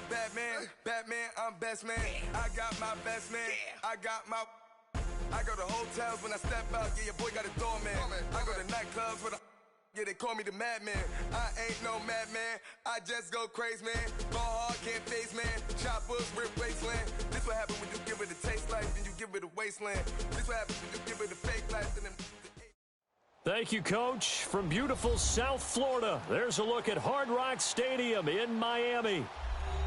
I'm Batman, I'm best man. I got my best man, I go to hotels when I step out, yeah, your boy got a doorman. I go to nightclubs with yeah, they call me the madman. I ain't no madman, I just go crazy, man. Ball hard, can't face, man. Choppers, rip wasteland. This what happens when you give it a taste life, then you give it a wasteland. This what happens when you give it a fake life, then Thank you, Coach. From beautiful South Florida, there's a look at Hard Rock Stadium in Miami.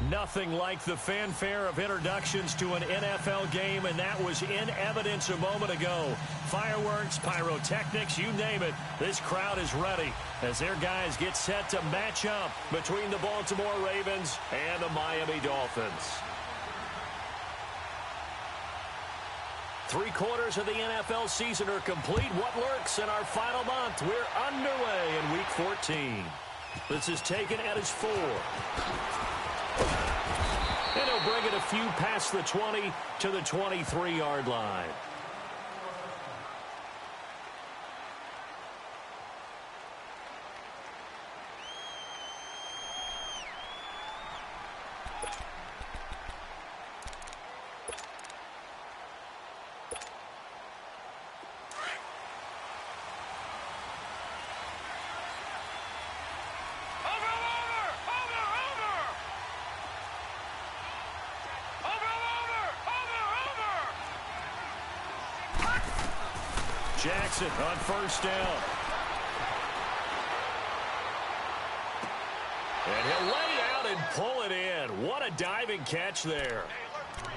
Nothing like the fanfare of introductions to an NFL game, and that was in evidence a moment ago. Fireworks, pyrotechnics, you name it. This crowd is ready as their guys get set to match up between the Baltimore Ravens and the Miami Dolphins. 3/4 of the NFL season are complete. What lurks in our final month? We're underway in Week 14. This is taken at his 4. And he'll bring it a few past the 20 to the 23-yard line. Jackson on first down. And he'll lay out and pull it in. What a diving catch there.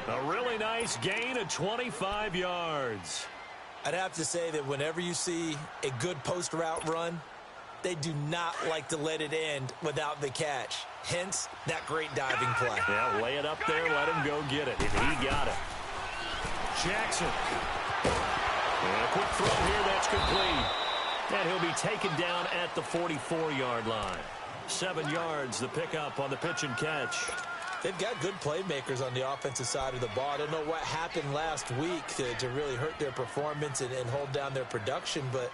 A really nice gain of 25 yards. I'd have to say that whenever you see a good post route run, they do not like to let it end without the catch. Hence, that great diving play. Yeah, lay it up there, let him go get it. And he got it. Jackson. And a quick throw here, that's complete. And he'll be taken down at the 44-yard line. 7 yards, the pickup on the pitch and catch. They've got good playmakers on the offensive side of the ball. I don't know what happened last week to really hurt their performance and hold down their production, but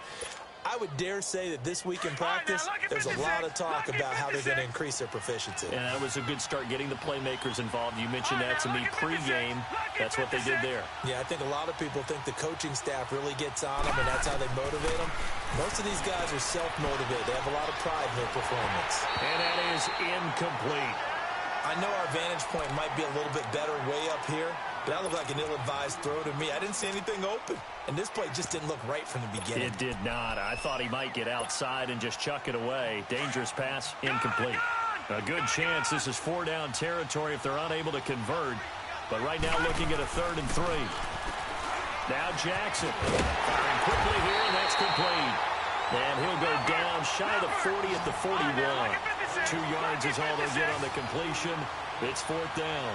I would dare say that this week in practice, there's a lot of talk about how they're going to increase their proficiency. And that was a good start getting the playmakers involved. You mentioned that to me pregame. That's what they did there. Yeah, I think a lot of people think the coaching staff really gets on them, and that's how they motivate them. Most of these guys are self-motivated. They have a lot of pride in their performance. And that is incomplete. I know our vantage point might be a little bit better way up here, but that looked like an ill-advised throw to me. I didn't see anything open, and this play just didn't look right from the beginning. It did not. I thought he might get outside and just chuck it away. Dangerous pass, incomplete. A good chance this is 4-down territory if they're unable to convert. But right now looking at a 3rd and 3. Now Jackson firing quickly here, and that's complete. And he'll go down shy of the 40 at the 41. 2 yards is all they'll get on the completion. It's 4th down.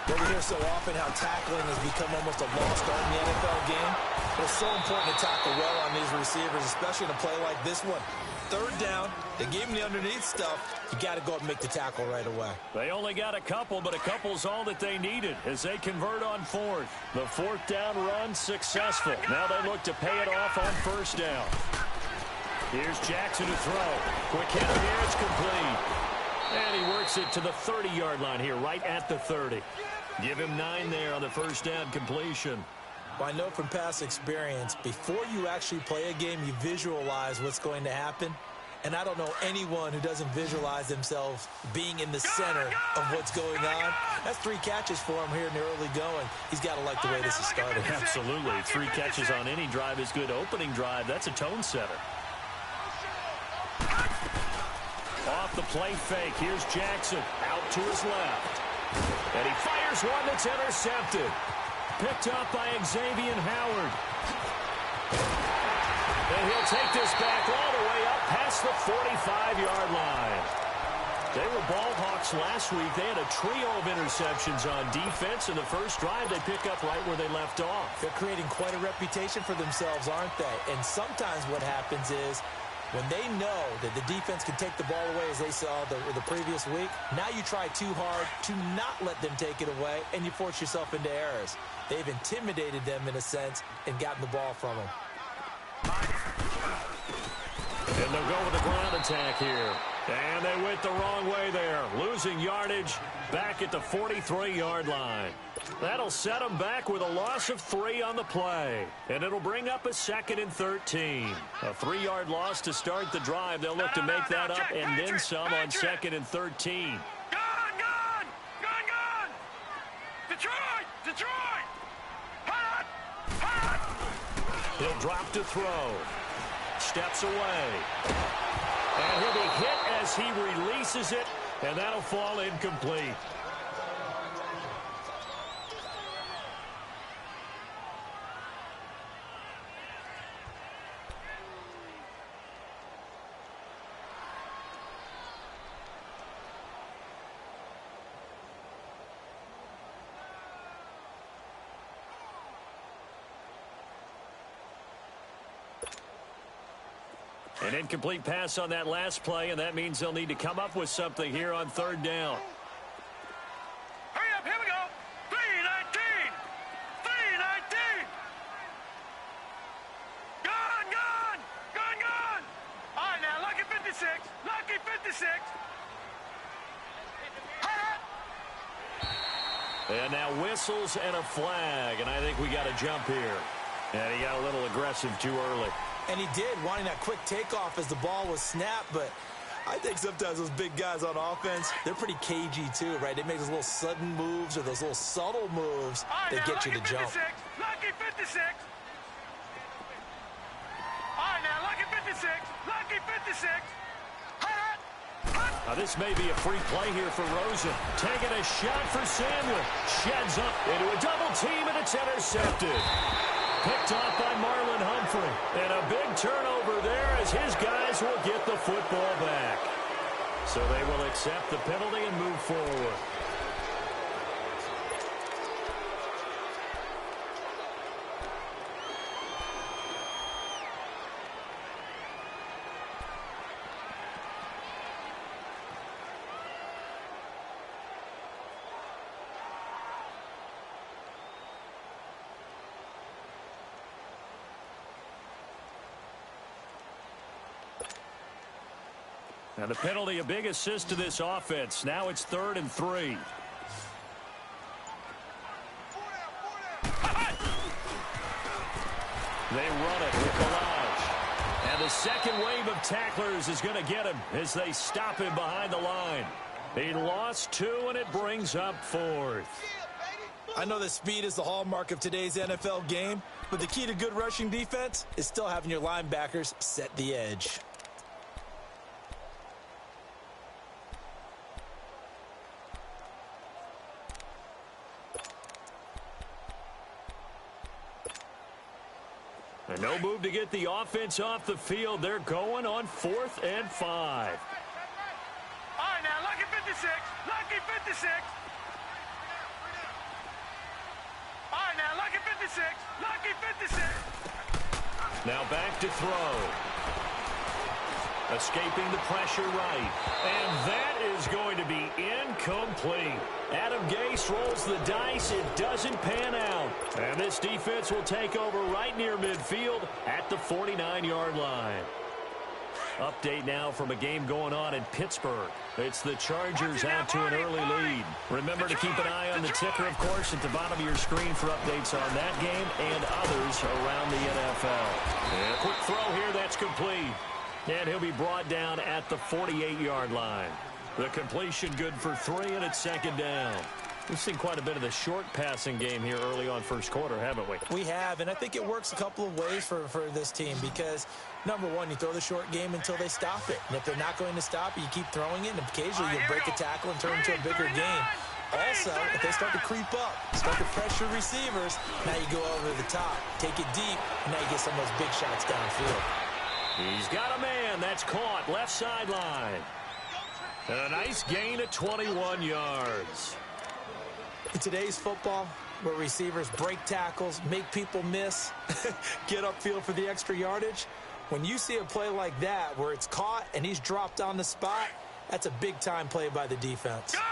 We hear so often how tackling has become almost a lost art in the NFL game. But it's so important to tackle well on these receivers, especially in a play like this one. 3rd down, they gave him the underneath stuff. You got to go up and make the tackle right away. They only got a couple, but a couple's all that they needed as they convert on 4th. The 4th down run successful. Now they look to pay it off on 1st down. Here's Jackson to throw. Quick hitter here, it's complete. And he works it to the 30-yard line here, right at the 30. Give him 9 there on the 1st down completion. Well, I know from past experience, before you actually play a game, you visualize what's going to happen. And I don't know anyone who doesn't visualize themselves being in the center of what's going on. That's 3 catches for him here in the early going. He's got to like the way this is started. Absolutely. 3 catches on any drive is good. Opening drive, that's a tone setter. Off the play fake, here's Jackson out to his left. And he fires one that's intercepted. Picked up by Xavier Howard. And he'll take this back all the way up past the 45-yard line. They were ball hawks last week. They had a trio of interceptions on defense. In the first drive, they pick up right where they left off. They're creating quite a reputation for themselves, aren't they? And sometimes what happens is, when they know that the defense can take the ball away, as they saw the previous week, now you try too hard to not let them take it away, and you force yourself into errors. They've intimidated them, in a sense, and gotten the ball from them. And they'll go with a ground attack here. And they went the wrong way there, losing yardage back at the 43-yard line. That'll set them back with a loss of 3 on the play. And it'll bring up a 2nd and 13. A 3-yard loss to start the drive. They'll look to make that up and then some on 2nd and 13. Gone! Detroit! Hot! He'll drop to throw. Steps away. And he'll be hit as he releases it, and that'll fall incomplete. An incomplete pass on that last play, and that means they'll need to come up with something here on 3rd down. Hurry up, here we go. 3:19. Gone. All right, now, lucky 56. And now whistles and a flag, and I think we got a jump here. And he got a little aggressive too early. And he did, wanting that quick takeoff as the ball was snapped. But I think sometimes those big guys on offense, they're pretty cagey too, right? They make those little sudden moves or those little subtle moves that get you to jump. Lucky 56. All right, now, lucky 56. Now this may be a free play here for Rosen. Taking a shot for Samuel. Sheds up into a double team, and it's intercepted. Picked off by Marlon Humphrey. And a big turnover there as his guys will get the football back. So they will accept the penalty and move forward. Now the penalty, a big assist to this offense. Now it's 3rd and 3. They run it with Collage. And the second wave of tacklers is going to get him as they stop him behind the line. He lost 2, and it brings up 4th. I know that speed is the hallmark of today's NFL game, but the key to good rushing defense is still having your linebackers set the edge. And no move to get the offense off the field. They're going on 4th and 5. All right, now, lucky 56. All right, now, lucky 56. Now back to throw. Escaping the pressure right. And that is going to be incomplete. Adam Gase rolls the dice. It doesn't pan out. And this defense will take over right near midfield at the 49-yard line. Update now from a game going on in Pittsburgh. It's the Chargers out to an early lead. Remember to keep an eye on the ticker, of course, at the bottom of your screen for updates on that game and others around the NFL. And a quick throw here, that's complete. And he'll be brought down at the 48-yard line. The completion good for 3, and it's 2nd down. We've seen quite a bit of the short passing game here early on first quarter, haven't we? We have, and I think it works a couple of ways for this team because, number one, you throw the short game until they stop it. And if they're not going to stop it, you keep throwing it, and occasionally you'll break a tackle and turn it into a bigger game. Also, if they start to creep up, start to pressure receivers, now you go over the top, take it deep, and now you get some of those big shots downfield. He's got a man. That's caught. Left sideline. And a nice gain of 21 yards. In today's football, where receivers break tackles, make people miss, get upfield for the extra yardage, when you see a play like that where it's caught and he's dropped on the spot, that's a big-time play by the defense. Gone!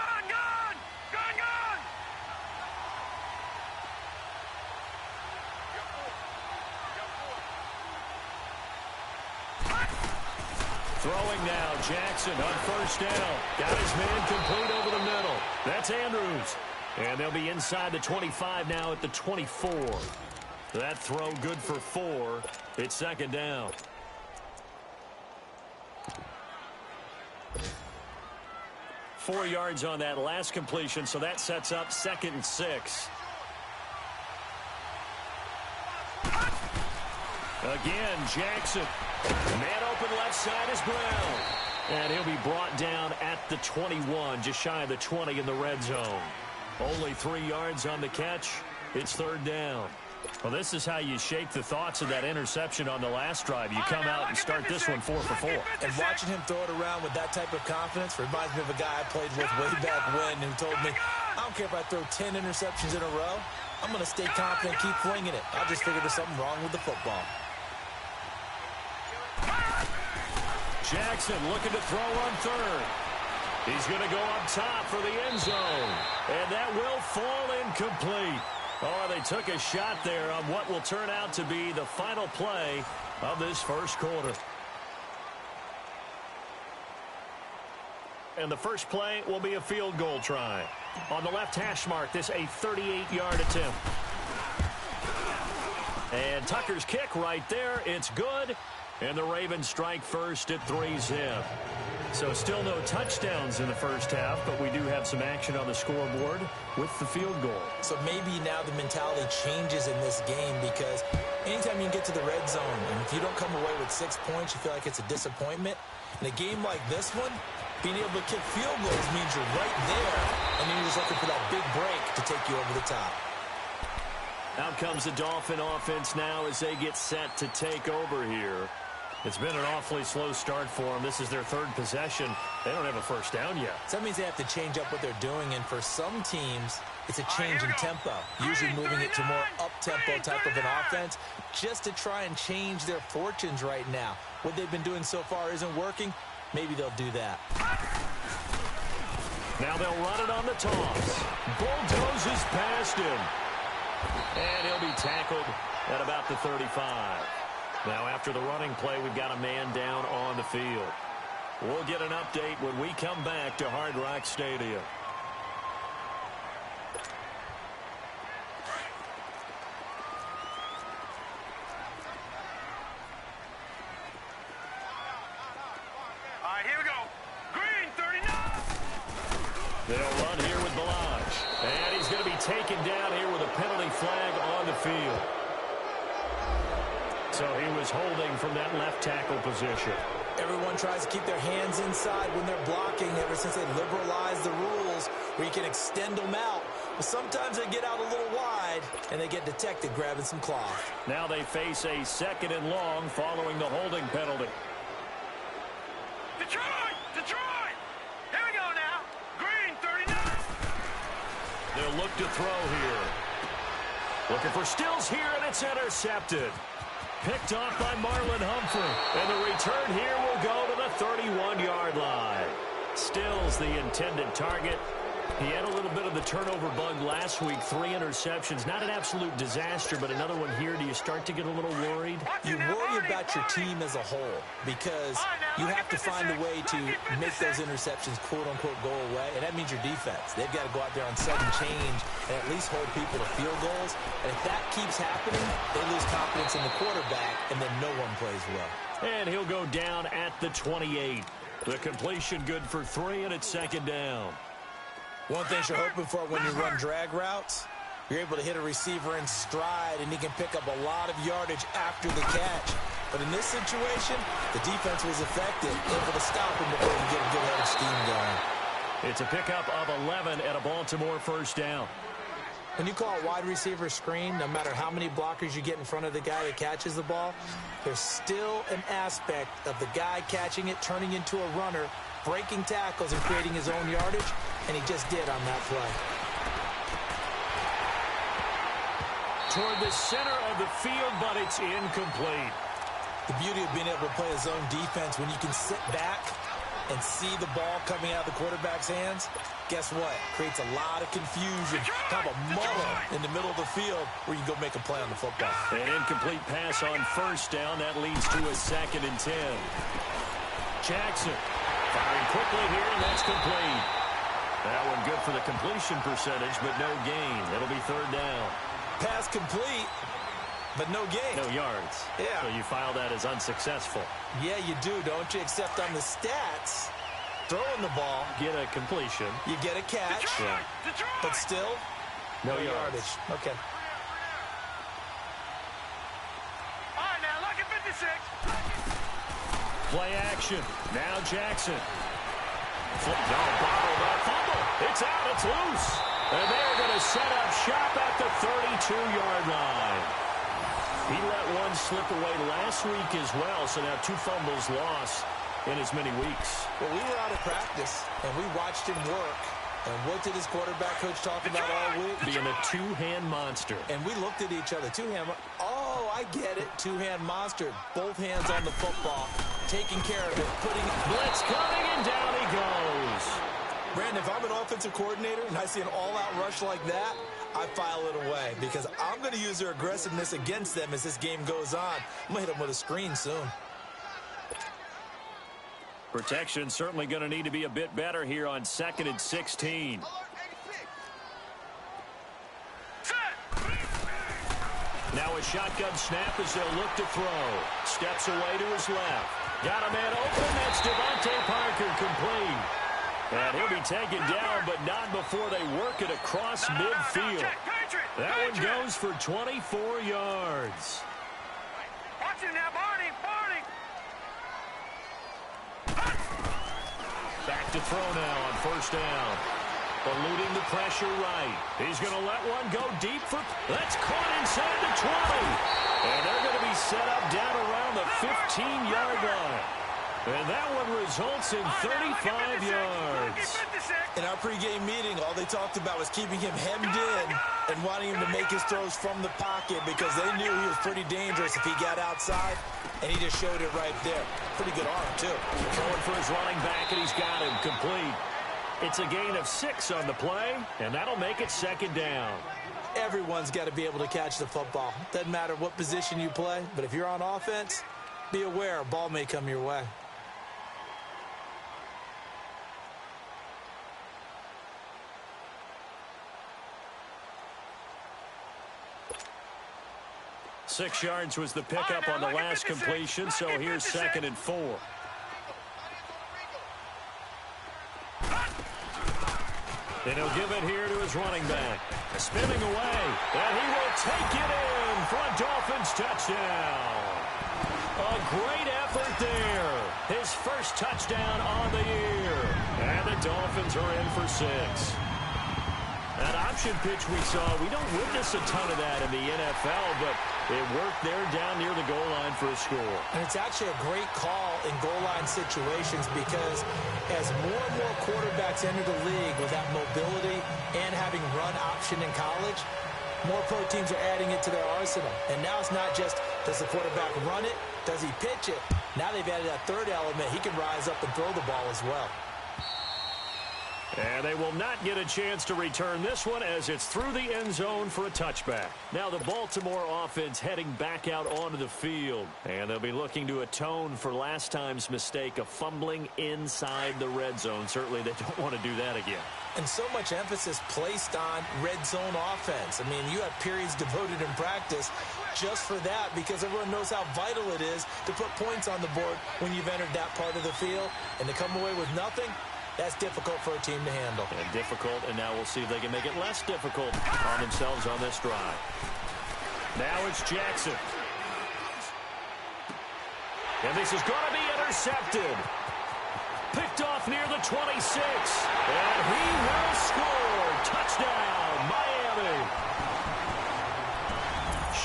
Throwing now, Jackson on first down. Got his man complete over the middle. That's Andrews. And they'll be inside the 25 now at the 24. That throw good for 4. It's second down. Four yards on that last completion, so that sets up 2nd and 6. Again, Jackson. Man open left side is Brown. And he'll be brought down at the 21, just shy of the 20 in the red zone. Only 3 yards on the catch. It's third down. Well, this is how you shake the thoughts of that interception on the last drive. You come out and start this one 4 for 4. And watching him throw it around with that type of confidence reminds me of a guy I played with way back when who told me, I don't care if I throw 10 interceptions in a row. I'm going to stay confident, keep flinging it. I just figured there's something wrong with the football. Jackson looking to throw on third. He's going to go up top for the end zone. And that will fall incomplete. Oh, they took a shot there on what will turn out to be the final play of this first quarter. And the first play will be a field goal try. On the left hash mark, this a 38-yard attempt. And Tucker's kick right there. It's good. And the Ravens strike first at 3-zip. So still no touchdowns in the first half, but we do have some action on the scoreboard with the field goal. So maybe now the mentality changes in this game because anytime you get to the red zone, and if you don't come away with 6 points, you feel like it's a disappointment. In a game like this one, being able to kick field goals means you're right there, and you're just looking for that big break to take you over the top. Out comes the Dolphin offense now as they get set to take over here. It's been an awfully slow start for them. This is their third possession. They don't have a first down yet. So that means they have to change up what they're doing, and for some teams, it's a change in tempo, usually moving it to more up-tempo type of an offense just to try and change their fortunes right now. What they've been doing so far isn't working. Maybe they'll do that. Now they'll run it on the toss. Bulldozes past him. And he'll be tackled at about the 35. Now, after the running play, we've got a man down on the field. We'll get an update when we come back to Hard Rock Stadium. All right, here we go. Green, 39. They'll run here with Balaj. And he's going to be taken down here with a penalty flag on the field. So he was holding from that left tackle position. Everyone tries to keep their hands inside when they're blocking ever since they liberalized the rules where you can extend them out. But sometimes they get out a little wide and they get detected grabbing some cloth. Now they face a 2nd and long following the holding penalty. Detroit! Detroit! Here we go now. Green, 39. They'll look to throw here. Looking for Stills here, and it's intercepted. Picked off by Marlon Humphrey. And the return here will go to the 31-yard line. Stills the intended target. He had a little bit of the turnover bug last week. 3 interceptions. Not an absolute disaster, but another one here. Do you start to get a little worried? You worry about your team as a whole because you have to find a way to make those interceptions quote-unquote go away, and that means your defense. They've got to go out there on sudden change and at least hold people to field goals. And if that keeps happening, they lose confidence in the quarterback, and then no one plays well. And he'll go down at the 28. The completion good for 3, and it's 2nd down. One thing you're hoping for when you run drag routes, you're able to hit a receiver in stride, and he can pick up a lot of yardage after the catch. But in this situation, the defense was effective, able to stop him before he get a good head of steam going. It's a pickup of 11 and a Baltimore first down. When you call a wide receiver screen, no matter how many blockers you get in front of the guy that catches the ball, there's still an aspect of the guy catching it, turning into a runner, breaking tackles and creating his own yardage, and he just did on that play. Toward the center of the field, but it's incomplete. The beauty of being able to play a zone defense when you can sit back and see the ball coming out of the quarterback's hands, guess what? Creates a lot of confusion, kind of a muddle in the middle of the field where you can go make a play on the football. An incomplete pass on first down. That leads to a 2nd and 10. Jackson. Firing quickly here, and that's complete. That one good for the completion percentage, but no gain. It'll be third down. Pass complete, but no gain. No yards. Yeah. So you file that as unsuccessful. Yeah, you do, don't you? Except on the stats, throwing the ball, Get a completion. you get a catch, Yeah. but still No yardage. Okay. All right, now, look at 56. Play action. Now Jackson. Bottled up fumble. It's out. It's loose. And they're going to set up shop at the 32-yard line. He let one slip away last week as well, so now 2 fumbles lost in as many weeks. Well, we were out of practice, and we watched him work. And what did his quarterback coach talk about all week? Being a two-hand monster. And we looked at each other. Two-hand. Oh, I get it. Two-hand monster. Both hands on the football. Taking care of it. Putting Blitz coming, and down he goes. Brandon, if I'm an offensive coordinator and I see an all-out rush like that, I file it away because I'm going to use their aggressiveness against them as this game goes on. I'm going to hit them with a screen soon. Protection certainly going to need to be a bit better here on 2nd and 16. Now a shotgun snap as they'll look to throw. Steps away to his left. Got a man open. That's Devontae Parker complete. And he'll be taken down, but not before they work it across midfield. That one goes for 24 yards. Watch him now, Barney. Back to throw now on first down. Eluding the pressure right. He's going to let one go deep for... That's caught inside the 20. And they're going to be set up down around the 15-yard line. And that one results in 35 yards. In our pregame meeting, all they talked about was keeping him hemmed in and wanting him to make his throws from the pocket because they knew he was pretty dangerous if he got outside, and he just showed it right there. Pretty good arm, too. Throwing for his running back, and he's got him complete. It's a gain of 6 on the play, and that'll make it second down. Everyone's got to be able to catch the football. Doesn't matter what position you play, but if you're on offense, be aware a ball may come your way. Six yards was the pickup on the last completion, so here's 2nd and 4. And he'll give it here to his running back. Spinning away, and he will take it in for a Dolphins touchdown. A great effort there. His first touchdown on the year. And the Dolphins are in for 6. That option pitch we saw, we don't witness a ton of that in the NFL, but it worked there down near the goal line for a score. And it's actually a great call in goal line situations because as more and more quarterbacks enter the league with that mobility and having run option in college, more pro teams are adding it to their arsenal. And now it's not just, does the quarterback run it? Does he pitch it? Now they've added that third element. He can rise up and throw the ball as well. And they will not get a chance to return this one as it's through the end zone for a touchback. Now the Baltimore offense heading back out onto the field. And they'll be looking to atone for last time's mistake of fumbling inside the red zone. Certainly they don't want to do that again. And so much emphasis placed on red zone offense. I mean, you have periods devoted in practice just for that because everyone knows how vital it is to put points on the board when you've entered that part of the field. And to come away with nothing, that's difficult for a team to handle. And difficult, and now we'll see if they can make it less difficult on themselves on this drive. Now it's Jackson. And this is going to be intercepted. Picked off near the 26. And he will score. Touchdown, Miami.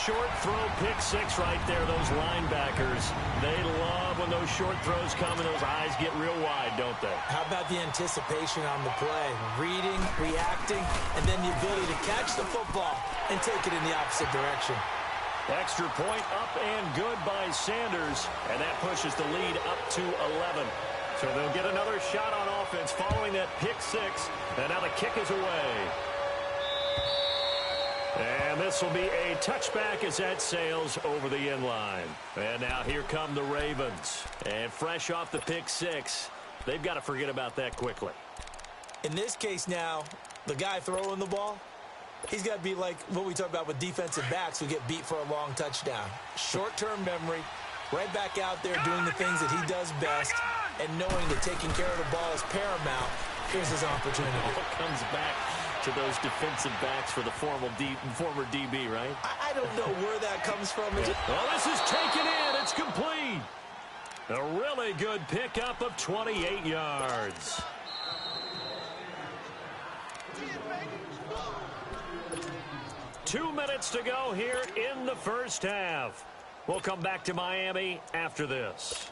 Short throw, pick 6 right there. Those linebackers, they love when those short throws come and those eyes get real wide, don't they? How about the anticipation on the play? Reading, reacting, and then the ability to catch the football and take it in the opposite direction. Extra point up and good by Sanders, and that pushes the lead up to 11. So they'll get another shot on offense following that pick 6, and now the kick is away. And this will be a touchback as that sails over the end line. And now here come the Ravens. And fresh off the pick six, they've got to forget about that quickly. In this case now, the guy throwing the ball, he's got to be like what we talk about with defensive backs who get beat for a long touchdown. Short-term memory, right back out there doing the things that he does best, and knowing that taking care of the ball is paramount. Here's his opportunity. It comes back to those defensive backs for the former DB, right? I don't know where that comes from. Well, this is taken in. It's complete. A really good pickup of 28 yards. Two minutes to go here in the first half. We'll come back to Miami after this.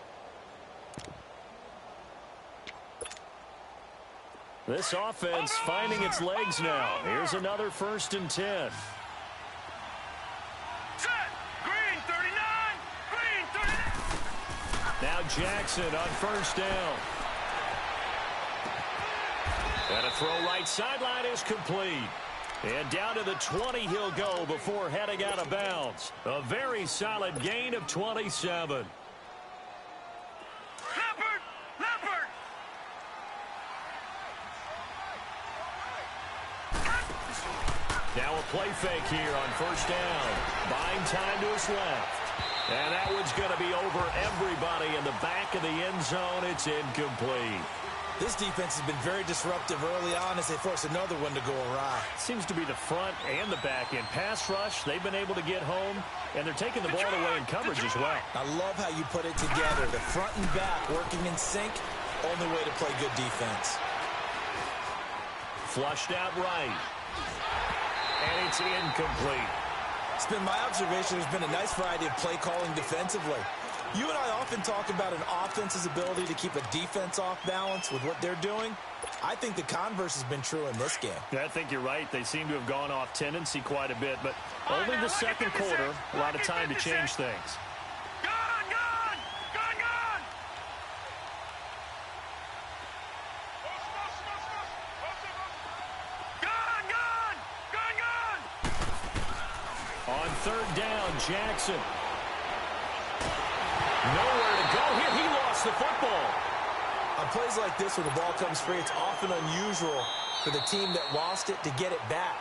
This offense finding its legs now. Here's another 1st and 10. Set. Green 39. Green 39. Now Jackson on 1st down. And a throw right sideline is complete. And down to the 20 he'll go before heading out of bounds. A very solid gain of 27. Leopard. Now a play fake here on 1st down. Buying time to his left. And that one's going to be over everybody in the back of the end zone. It's incomplete. This defense has been very disruptive early on as they force another one to go awry. Seems to be the front and the back end. Pass rush, they've been able to get home, and they're taking the ball away in coverage as well. I love how you put it together. The front and back working in sync, only way to play good defense. Flushed out right. And it's incomplete. It's been my observation there's been a nice variety of play calling defensively. You and I often talk about an offense's ability to keep a defense off balance with what they're doing. I think the converse has been true in this game. Yeah, I think you're right. They seem to have gone off tendency quite a bit, but only the second quarter, a lot of time to change things. Gone. On 3rd down, Jackson. Nowhere to go here. He lost the football. On plays like this where the ball comes free, it's often unusual for the team that lost it to get it back.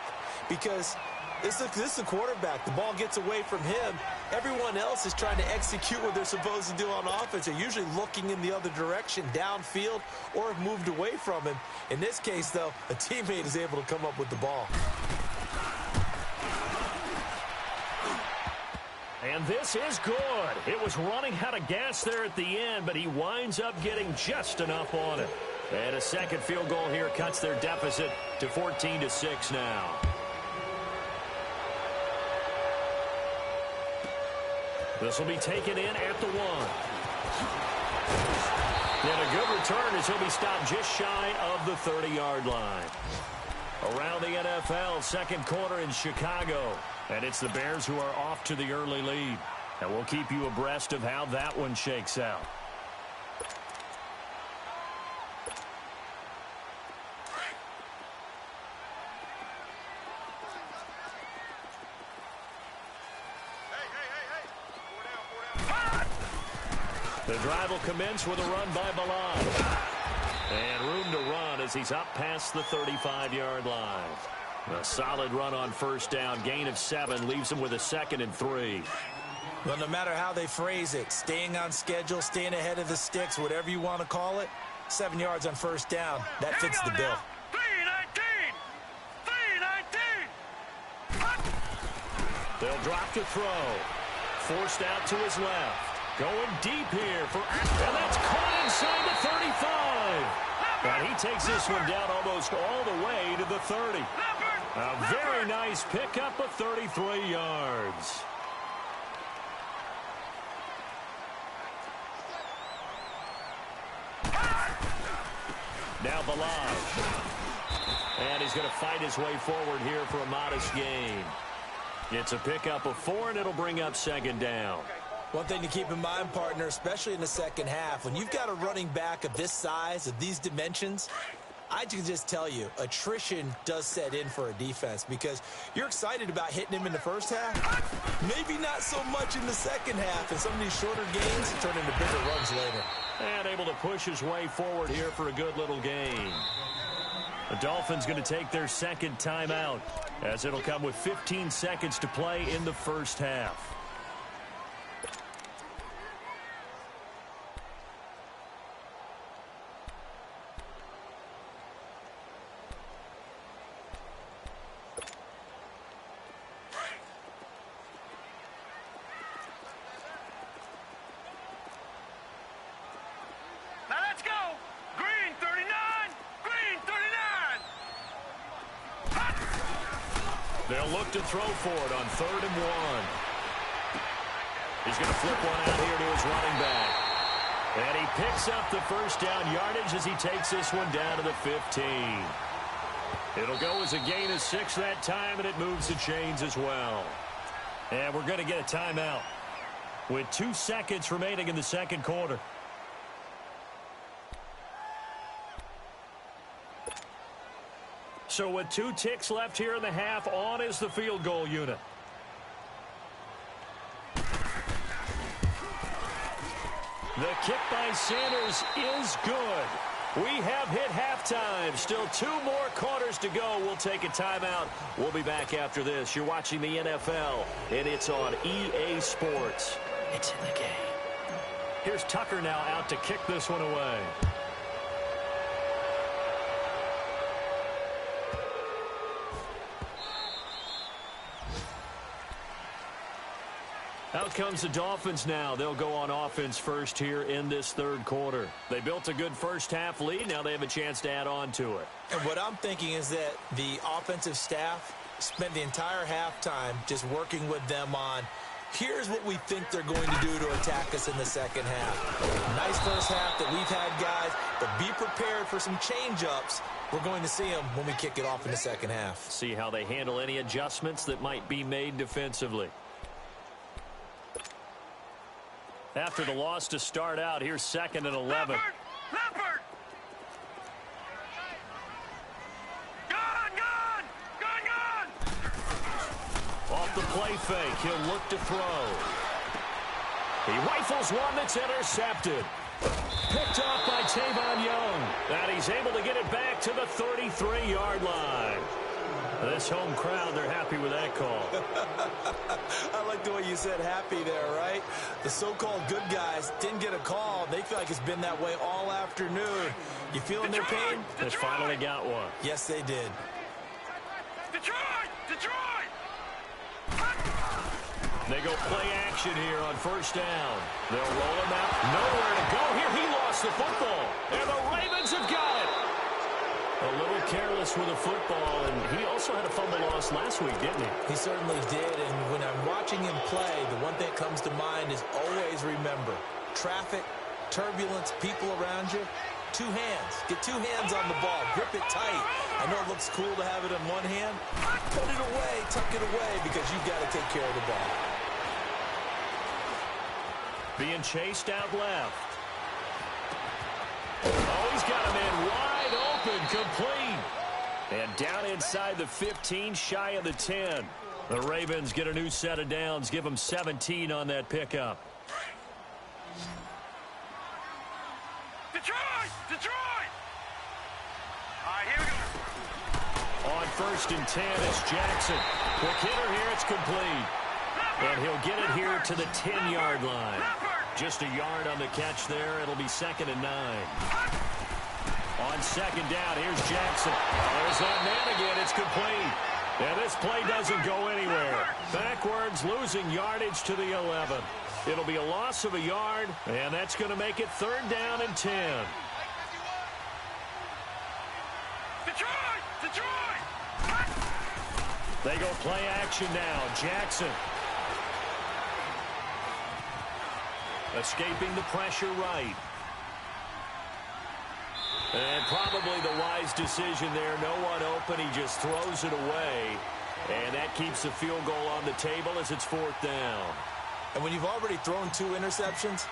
Because this is the quarterback. The ball gets away from him. Everyone else is trying to execute what they're supposed to do on offense. They're usually looking in the other direction, downfield, or have moved away from him. In this case, though, a teammate is able to come up with the ball. And this is good. It was running out of gas there at the end, but he winds up getting just enough on it. And a second field goal here cuts their deficit to 14-6 now. This will be taken in at the 1. And a good return as he'll be stopped just shy of the 30-yard line. Around the NFL, second quarter in Chicago. And it's the Bears who are off to the early lead. And we'll keep you abreast of how that one shakes out. The drive will commence with a run by Ballard. And room to run as he's up past the 35-yard line. A solid run on 1st down. Gain of 7 leaves him with a 2nd and 3. Well, no matter how they phrase it, staying on schedule, staying ahead of the sticks, whatever you want to call it, 7 yards on 1st down. That fits the bill. 3-19. They'll drop to throw. Forced out to his left. Going deep here for, and that's caught inside the 35. And he takes this one down almost all the way to the 30. A very nice pickup of 33 yards. Now Ballard. And he's going to fight his way forward here for a modest gain. It's a pickup of 4, and it'll bring up 2nd down. One thing to keep in mind, partner, especially in the second half, when you've got a running back of this size, of these dimensions, I can just tell you, attrition does set in for a defense because you're excited about hitting him in the first half. Maybe not so much in the second half, and some of these shorter games turn into bigger runs later. And able to push his way forward here for a good little gain. The Dolphins going to take their second timeout as it'll come with 15 seconds to play in the first half. They'll look to throw for it on 3rd and 1. He's going to flip one out here to his running back. And he picks up the first down yardage as he takes this one down to the 15. It'll go as a gain of 6 that time, and it moves the chains as well. And we're going to get a timeout with 2 seconds remaining in the second quarter. So with 2 ticks left here in the half, on is the field goal unit. The kick by Sanders is good. We have hit halftime. Still 2 more quarters to go. We'll take a timeout. We'll be back after this. You're watching the NFL, and it's on EA Sports. It's in the game. Here's Tucker now out to kick this one away. Out comes the Dolphins now. They'll go on offense first here in this third quarter. They built a good first half lead. Now they have a chance to add on to it. And what I'm thinking is that the offensive staff spent the entire halftime just working with them on, here's what we think they're going to do to attack us in the second half. Nice first half that we've had, guys, but be prepared for some change-ups. We're going to see them when we kick it off in the second half. See how they handle any adjustments that might be made defensively. After the loss to start out, here's 2nd and 11. Leopard! Gone! Off the play fake, he'll look to throw. He rifles one that's intercepted. Picked off by Tavon Young. And he's able to get it back to the 33-yard line. This home crowd, they're happy with that call. I like the way you said happy there, right? The so-called good guys didn't get a call. They feel like it's been that way all afternoon. You feeling their pain? They finally got one. Yes, they did. Detroit! They go play action here on first down. They'll roll him out. Nowhere to go here. He lost the football. And the Ravens have got it. A little careless with the football, and he also had a fumble loss last week, didn't he? He certainly did, and when I'm watching him play, the one thing that comes to mind is always remember, traffic, turbulence, people around you, 2 hands. Get 2 hands on the ball. Grip it tight. I know it looks cool to have it in one hand. Put it away, tuck it away, because you've got to take care of the ball. Being chased out left. Oh, he's got a man wide open, complete. And down inside the 15, shy of the 10. The Ravens get a new set of downs, give them 17 on that pickup. Detroit! All right, here we go. On 1st and 10, it's Jackson. Quick hitter here, it's complete. And he'll get it here to the 10-yard line. Just a yard on the catch there. It'll be 2nd and 9. On 2nd down, here's Jackson. There's that man again. It's complete. And this play doesn't go anywhere. Backwards, losing yardage to the 11. It'll be a loss of a yard, and that's going to make it 3rd down and 10. Detroit! They go play action now. Jackson. Escaping the pressure right. And probably the wise decision there. No one open. He just throws it away. And that keeps the field goal on the table as it's 4th down. And when you've already thrown 2 interceptions,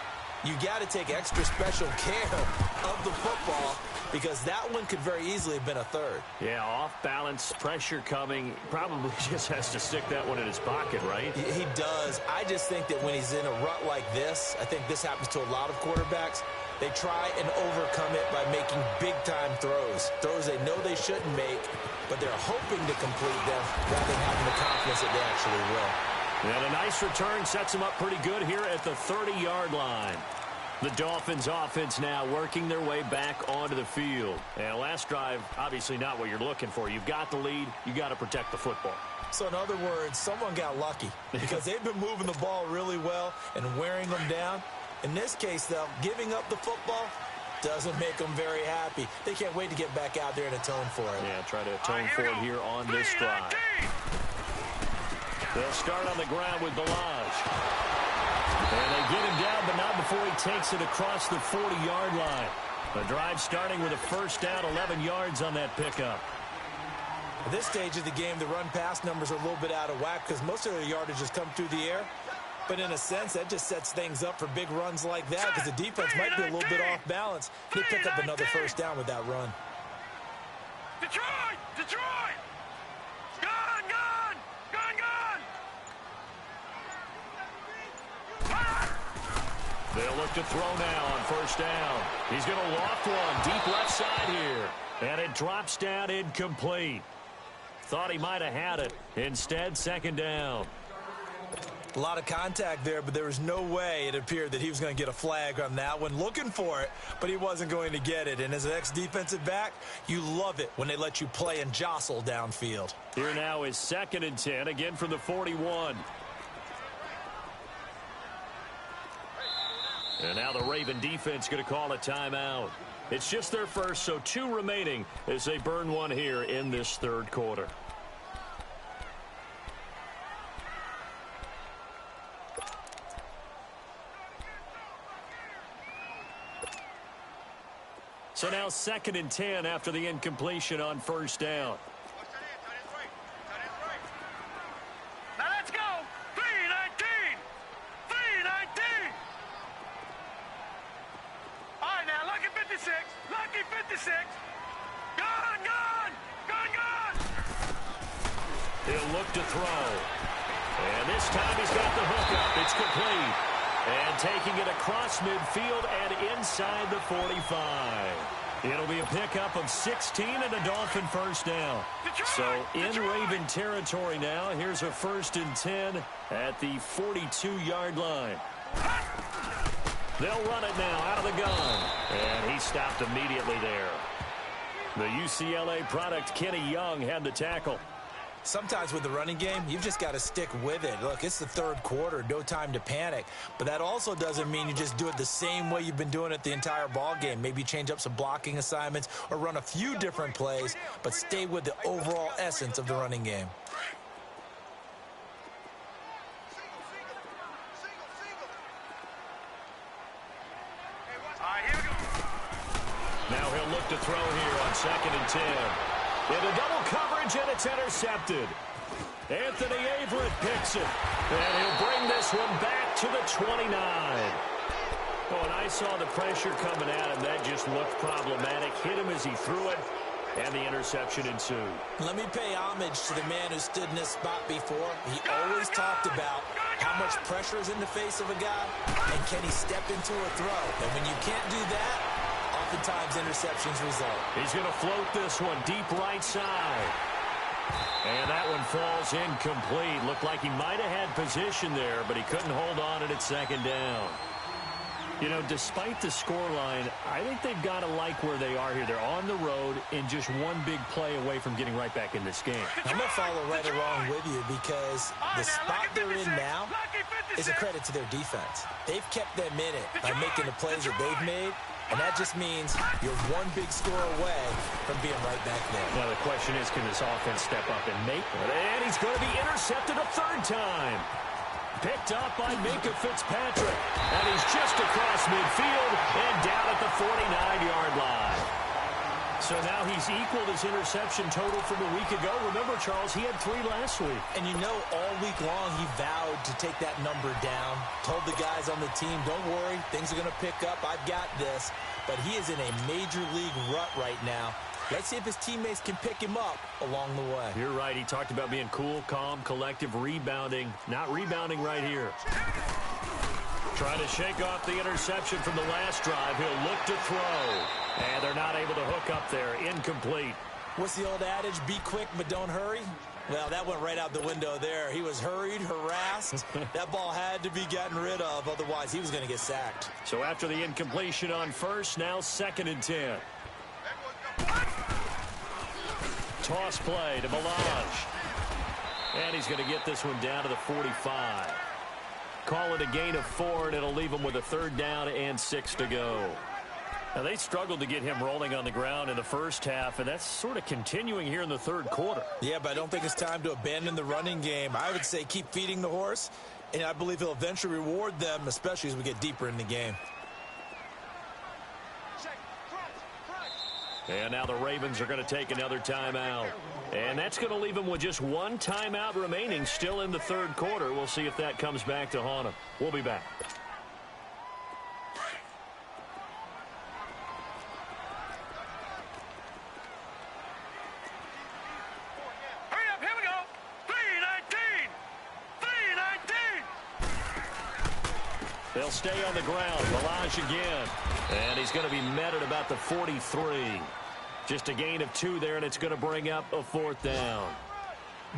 you got to take extra special care of the football because that one could very easily have been a third. Yeah, off balance, pressure coming. Probably just has to stick that one in his pocket, right? He does. I just think that when he's in a rut like this, I think this happens to a lot of quarterbacks, they try and overcome it by making big-time throws. Throws they know they shouldn't make, but they're hoping to complete them rather than having the confidence that they actually will. And a nice return sets them up pretty good here at the 30-yard line. The Dolphins offense now working their way back onto the field. And last drive, obviously not what you're looking for. You've got the lead. You got to protect the football. So in other words, someone got lucky because they've been moving the ball really well and wearing them down. In this case, though, giving up the football doesn't make them very happy. They can't wait to get back out there and atone for it. Yeah, try to atone for it here on this drive. They'll start on the ground with Balaj. And they get him down, but not before he takes it across the 40-yard line. The drive starting with a first down, 11 yards on that pickup. At this stage of the game, the run-pass numbers are a little bit out of whack because most of their yardage has come through the air. But in a sense, that just sets things up for big runs like that because the defense might be a little bit off balance. They pick up another first down with that run. Detroit! Detroit! Gone! Gone! Gone! Gone! They'll look to throw now on first down. He's going to loft one deep left side here. And it drops down incomplete. Thought he might have had it. Instead, second down. A lot of contact there, but there was no way it appeared that he was going to get a flag on that one. Looking for it, but he wasn't going to get it. And as an ex-defensive back, you love it when they let you play and jostle downfield. Here now is 2nd and 10, again from the 41. And now the Raven defense going to call a timeout. It's just their first, so 2 remaining as they burn one here in this third quarter. So now 2nd and 10 after the incompletion on first down. Now let's go! 3-19! 3-19! All right, now, lucky 56. Lucky 56. Gone! Gone! Gone! Gone! He'll look to throw. And this time he's got the hook up. It's complete. And taking it across midfield and inside the 45. It'll be a pickup of 16 and a Dolphin first down. So in Raven territory now. Here's a 1st and 10 at the 42-yard line. They'll run it now out of the gun. And he stopped immediately there. The UCLA product, Kenny Young, had the tackle. Sometimes with the running game, you've just got to stick with it. Look, it's the third quarter, no time to panic. But that also doesn't mean you just do it the same way you've been doing it the entire ball game. Maybe change up some blocking assignments or run a few different plays, but stay with the overall essence of the running game. Now he'll look to throw here on 2nd and 10. Into double coverage, and it's intercepted. Anthony Averett picks it. And he'll bring this one back to the 29. Oh, and I saw the pressure coming at him. That just looked problematic. Hit him as he threw it, and the interception ensued. Let me pay homage to the man who stood in this spot before. He always talked about how much pressure is in the face of a guy, and can he step into a throw. And when you can't do that, oftentimes interceptions result. He's going to float this one deep right side. And that one falls incomplete. Looked like he might have had position there, but he couldn't hold on it at 2nd down. You know, despite the scoreline, I think they've got to like where they are here. They're on the road and just one big play away from getting right back in this game. I'm going to follow right along with you because the spot they're in now is a credit to their defense. They've kept them in it by making the plays that they've made, and that just means you're one big score away from being right back there. Now the question is, can this offense step up and make it? And he's going to be intercepted a 3rd time. Picked up by Minkah Fitzpatrick. And he's just across midfield and down at the 49-yard line. So now he's equaled his interception total from a week ago. Remember, Charles, he had 3 last week. And you know, all week long he vowed to take that number down. Told the guys on the team, don't worry, things are going to pick up. I've got this. But he is in a major league rut right now. Let's see if his teammates can pick him up along the way. You're right. He talked about being cool, calm, collective, rebounding. Not rebounding right here. Trying to shake off the interception from the last drive. He'll look to throw. And they're not able to hook up there. Incomplete. What's the old adage? Be quick, but don't hurry. Well, that went right out the window there. He was hurried, harassed. That ball had to be gotten rid of. Otherwise, he was going to get sacked. So after the incompletion on first, now 2nd and 10. Toss play to Melange. And he's going to get this one down to the 45. Call it a gain of 4, and it'll leave him with a 3rd down and 6 to go. Now, they struggled to get him rolling on the ground in the first half, and that's sort of continuing here in the 3rd quarter. Yeah, but I don't think it's time to abandon the running game. I would say keep feeding the horse, and I believe he'll eventually reward them, especially as we get deeper in the game. And now the Ravens are going to take another timeout. And that's going to leave them with just 1 timeout remaining still in the 3rd quarter. We'll see if that comes back to haunt them. We'll be back. Hurry up, here we go. 3:19. 3:19. They'll stay on the ground. Melange again. And he's going to be met at about the 43. Just a gain of 2 there, and it's going to bring up a 4th down.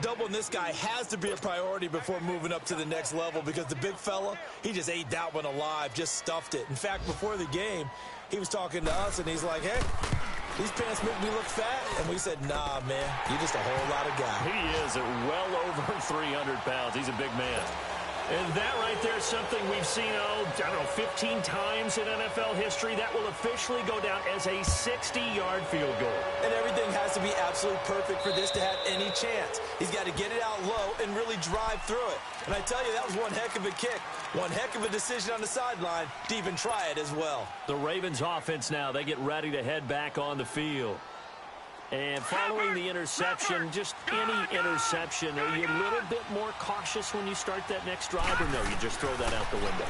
Doubling this guy has to be a priority before moving up to the next level because the big fella, he just ate that one alive, just stuffed it. In fact, before the game, he was talking to us, and he's like, hey, these pants make me look fat. And we said, nah, man, you're just a whole lot of guy. He is at well over 300 pounds. He's a big man. And that right there is something we've seen, I don't know, 15 times in NFL history. That will officially go down as a 60-yard field goal. And everything has to be absolutely perfect for this to have any chance. He's got to get it out low and really drive through it. And I tell you, that was one heck of a kick. One heck of a decision on the sideline to even try it as well. The Ravens offense now, they get ready to head back on the field. And following the interception, just any interception, are you a little bit more cautious when you start that next drive, or no, you just throw that out the window?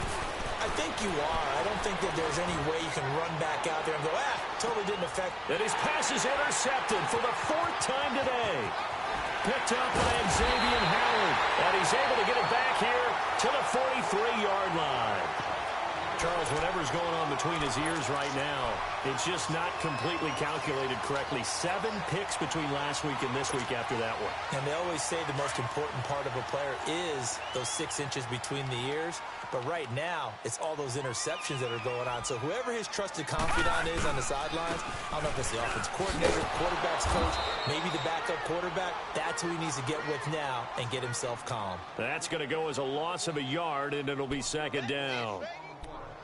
I think you are. I don't think that there's any way you can run back out there and go, totally didn't affect. And his pass is intercepted for the 4th time today. Picked up by Xavier Howard, and he's able to get it back here to the 43-yard line. Charles, whatever's going on between his ears right now, it's just not completely calculated correctly. 7 picks between last week and this week after that one. And they always say the most important part of a player is those 6 inches between the ears. But right now, it's all those interceptions that are going on. So whoever his trusted confidant is on the sidelines, I don't know if it's the offense coordinator, quarterback's coach, maybe the backup quarterback, that's who he needs to get with now and get himself calm. That's going to go as a loss of a yard, and it'll be 2nd down.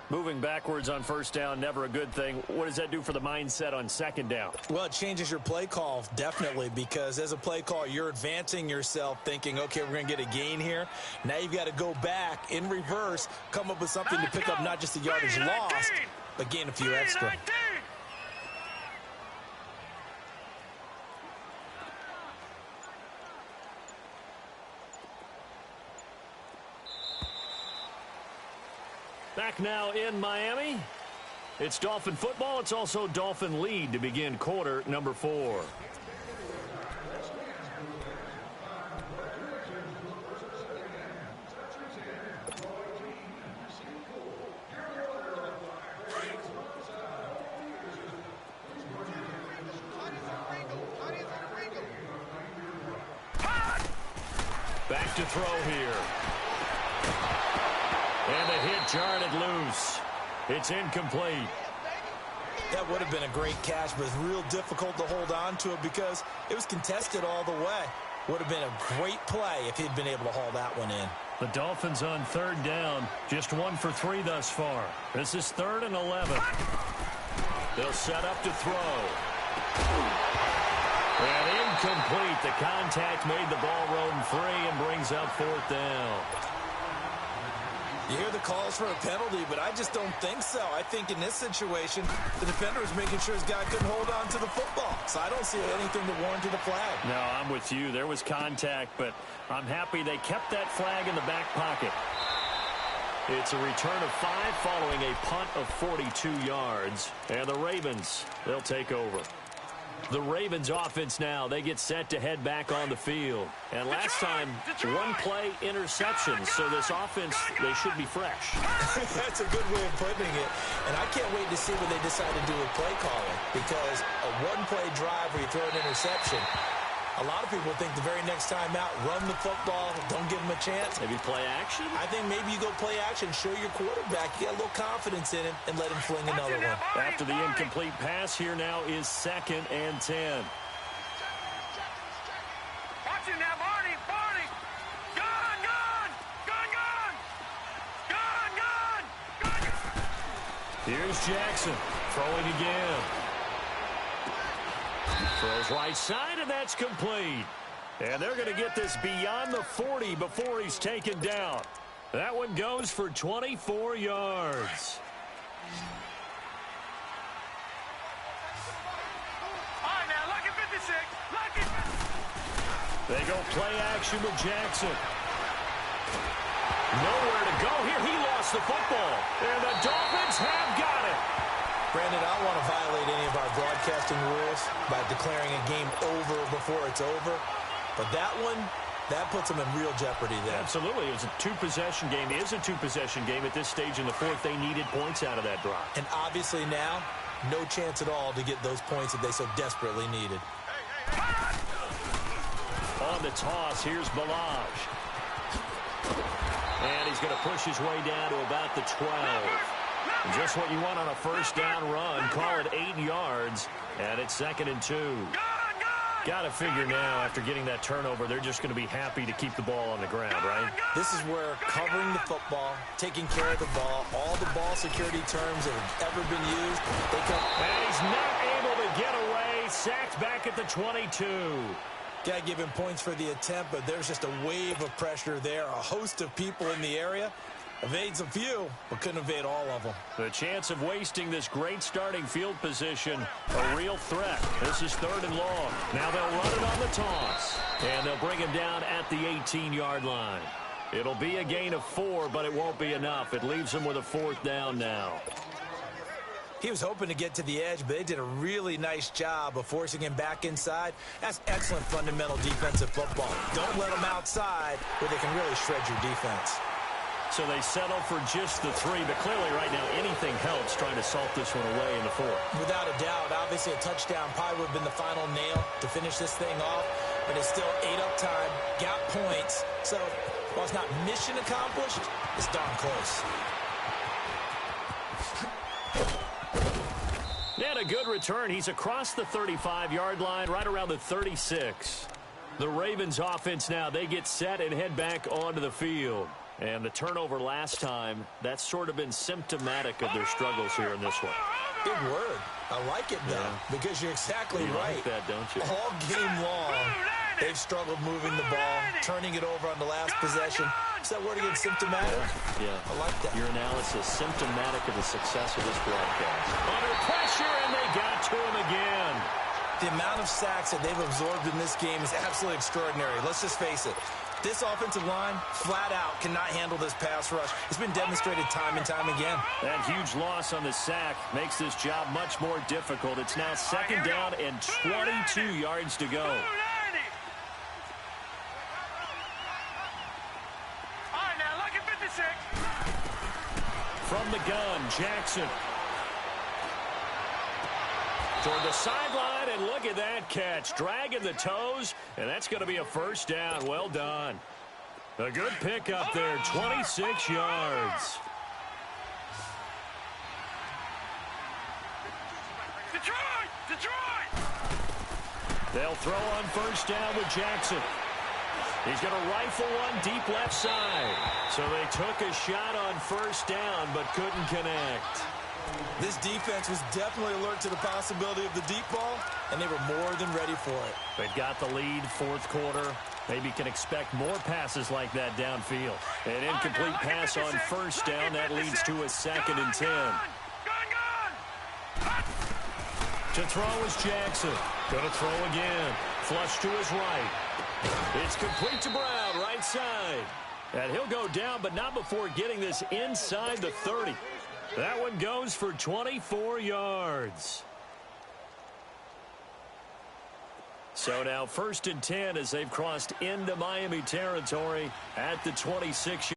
Moving backwards on 1st down, never a good thing. What does that do for the mindset on 2nd down? Well, it changes your play call, definitely, because as a play call, you're advancing yourself thinking, okay, we're going to get a gain here. Now you've got to go back in reverse, come up with something to pick up not just the yardage lost, but gain a few extra. Back now in Miami. It's Dolphin football. It's also Dolphin lead to begin quarter number 4. Back to throw here. And the hit jarred it loose. It's incomplete. That would have been a great catch, but it's real difficult to hold on to it because it was contested all the way. Would have been a great play if he'd been able to haul that one in. The Dolphins on 3rd down. Just 1 for 3 thus far. This is 3rd and 11. They'll set up to throw. And incomplete. The contact made the ball roam free and brings up 4th down. You hear the calls for a penalty, but I just don't think so. I think in this situation, the defender was making sure his guy couldn't hold on to the football. So I don't see anything that warranted a flag. No, I'm with you. There was contact, but I'm happy they kept that flag in the back pocket. It's a return of 5 following a punt of 42 yards. And the Ravens, they'll take over. The Ravens offense now, they get set to head back on the field. And last time, one-play interception. So this offense, they should be fresh. That's a good way of putting it. And I can't wait to see what they decide to do with play calling. Because a one-play drive where you throw an interception, a lot of people think the very next time out, run the football, don't give them a chance. Maybe play action? I think maybe you go play action, show your quarterback, you get a little confidence in him, and let him fling another one. After the incomplete pass, here now is 2nd and 10. Watch it now, Barney. Gone. Here's Jackson throwing again. Throws right side, and that's complete. And they're going to get this beyond the 40 before he's taken down. That one goes for 24 yards. All right, now, lucky 56. Lucky 56. They go play action with Jackson. Nowhere to go here. He lost the football. And the Dolphins have got it. Brandon, I don't want to violate any of our broadcasting rules by declaring a game over before it's over. But that one, that puts them in real jeopardy there. Absolutely. It was a two-possession game. It is a two-possession game at this stage in the fourth. They needed points out of that drive. And obviously now, no chance at all to get those points that they so desperately needed. On the toss, here's Balaj. And he's going to push his way down to about the 12. Just what you want on a first down run. Call it 8 yards, and it's 2nd and 2. Got to figure now, after getting that turnover, they're just going to be happy to keep the ball on the ground, right? This is where covering the football, taking care of the ball, all the ball security terms that have ever been used, they come. And he's not able to get away. Sacked back at the 22. Got to give him points for the attempt, but there's just a wave of pressure there. A host of people in the area. Evades a few, but couldn't evade all of them. The chance of wasting this great starting field position, a real threat. This is 3rd and long. Now they'll run it on the toss, and they'll bring him down at the 18-yard line. It'll be a gain of 4, but it won't be enough. It leaves him with a 4th down now. He was hoping to get to the edge, but they did a really nice job of forcing him back inside. That's excellent fundamental defensive football. Don't let them outside where they can really shred your defense. So they settle for just the 3, but clearly right now anything helps trying to salt this one away in the 4th. Without a doubt, obviously a touchdown probably would have been the final nail to finish this thing off, but it's still 8 up time, got points. So while it's not mission accomplished, it's darn close. And a good return. He's across the 35-yard line, right around the 36. The Ravens offense now, they get set and head back onto the field. And the turnover last time, that's sort of been symptomatic of their struggles here in this one. Big word. I like it, though, because you're exactly right. You like that, don't you? All game long, they've struggled moving the ball, turning it over on the last possession. Is that word again, symptomatic? Yeah. I like that. Your analysis, symptomatic of the success of this broadcast. Under pressure, and they got to him again. The amount of sacks that they've absorbed in this game is absolutely extraordinary. Let's just face it. This offensive line, flat out, cannot handle this pass rush. It's been demonstrated time and time again. That huge loss on the sack makes this job much more difficult. It's now 2nd down and 22 yards to go. All right, now, lucky 56. From the gun, Jackson. Toward the sideline, and look at that catch. Dragging the toes, and that's going to be a first down. Well done. A good pickup there, 26 yards. Detroit! They'll throw on first down with Jackson. He's going to rifle one deep left side. So they took a shot on first down, but couldn't connect. This defense was definitely alert to the possibility of the deep ball, and they were more than ready for it. They've got the lead, fourth quarter. Maybe can expect more passes like that downfield. An incomplete pass on first down. That leads to a 2nd and 10. To throw is Jackson. Going to throw again. Flush to his right. It's complete to Brown, right side. And he'll go down, but not before getting this inside the 30. That one goes for 24 yards. So now 1st and 10 as they've crossed into Miami territory at the 26.